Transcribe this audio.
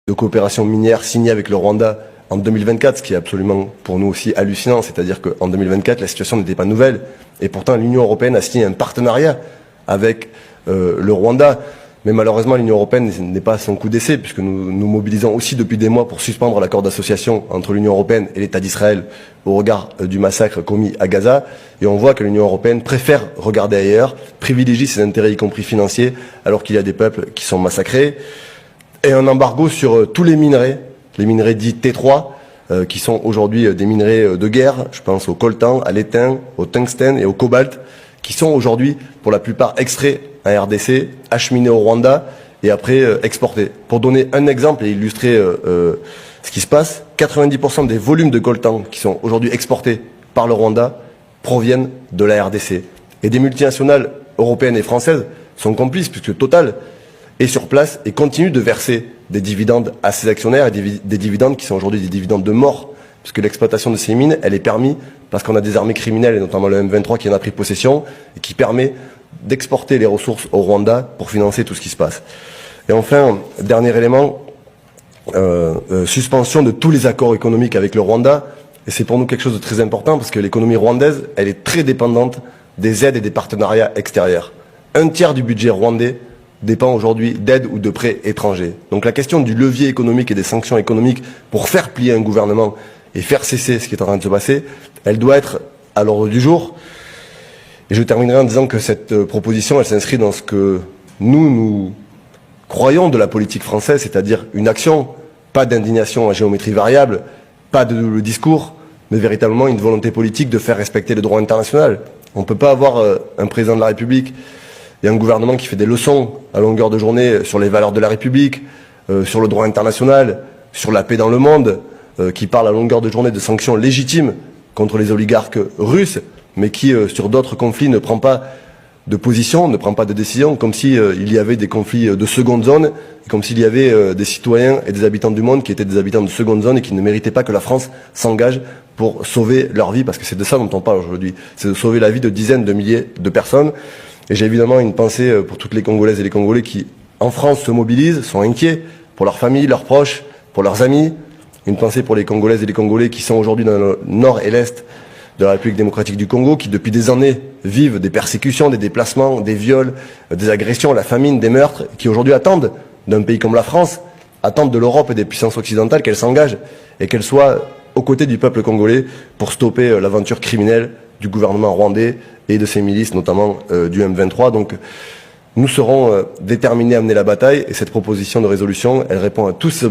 de coopération minière signé avec le Rwanda en 2024, ce qui est absolument pour nous aussi hallucinant, c'est-à-dire qu'en 2024, la situation n'était pas nouvelle, et pourtant l'Union européenne a signé un partenariat avec le Rwanda. Mais malheureusement, l'Union européenne n'est pas à son coup d'essai, puisque nous mobilisons aussi depuis des mois pour suspendre l'accord d'association entre l'Union européenne et l'État d'Israël au regard du massacre commis à Gaza. Et on voit que l'Union européenne préfère regarder ailleurs, privilégie ses intérêts, y compris financiers, alors qu'il y a des peuples qui sont massacrés. Et un embargo sur tous les minerais dits T3, qui sont aujourd'hui des minerais de guerre. Je pense au coltan, à l'étain, au tungstène et au cobalt, qui sont aujourd'hui, pour la plupart, extraits en RDC, acheminés au Rwanda et après exportés. Pour donner un exemple et illustrer ce qui se passe, 90% des volumes de coltan qui sont aujourd'hui exportés par le Rwanda proviennent de la RDC. Et des multinationales européennes et françaises sont complices, puisque Total est sur place et continue de verser des dividendes à ses actionnaires, et des dividendes qui sont aujourd'hui des dividendes de mort, puisque l'exploitation de ces mines, elle est permise parce qu'on a des armées criminelles, et notamment le M23 qui en a pris possession, et qui permet d'exporter les ressources au Rwanda pour financer tout ce qui se passe. Et enfin, dernier élément, suspension de tous les accords économiques avec le Rwanda, et c'est pour nous quelque chose de très important, parce que l'économie rwandaise, elle est très dépendante des aides et des partenariats extérieurs. Un tiers du budget rwandais dépend aujourd'hui d'aides ou de prêts étrangers. Donc la question du levier économique et des sanctions économiques pour faire plier un gouvernement et faire cesser ce qui est en train de se passer, elle doit être à l'ordre du jour. Et je terminerai en disant que cette proposition, elle s'inscrit dans ce que nous croyons de la politique française, c'est-à-dire une action, pas d'indignation à géométrie variable, pas de double discours, mais véritablement une volonté politique de faire respecter le droit international. On ne peut pas avoir un président de la République et un gouvernement qui fait des leçons à longueur de journée sur les valeurs de la République, sur le droit international, sur la paix dans le monde, qui parle à longueur de journée de sanctions légitimes contre les oligarques russes, mais qui, sur d'autres conflits, ne prend pas de position, ne prend pas de décision, comme s'il y avait des conflits de seconde zone, comme s'il y avait des citoyens et des habitants du monde qui étaient des habitants de seconde zone et qui ne méritaient pas que la France s'engage pour sauver leur vie, parce que c'est de ça dont on parle aujourd'hui. C'est de sauver la vie de dizaines de milliers de personnes. Et j'ai évidemment une pensée pour toutes les Congolaises et les Congolais qui, en France, se mobilisent, sont inquiets pour leurs familles, leurs proches, pour leurs amis. Une pensée pour les Congolaises et les Congolais qui sont aujourd'hui dans le nord et l'est de la République démocratique du Congo, qui depuis des années vivent des persécutions, des déplacements, des viols, des agressions, la famine, des meurtres, qui aujourd'hui attendent d'un pays comme la France, attendent de l'Europe et des puissances occidentales qu'elles s'engagent et qu'elles soient aux côtés du peuple congolais pour stopper l'aventure criminelle du gouvernement rwandais et de ses milices, notamment du M23. Donc nous serons déterminés à mener la bataille, et cette proposition de résolution, elle répond à tous ces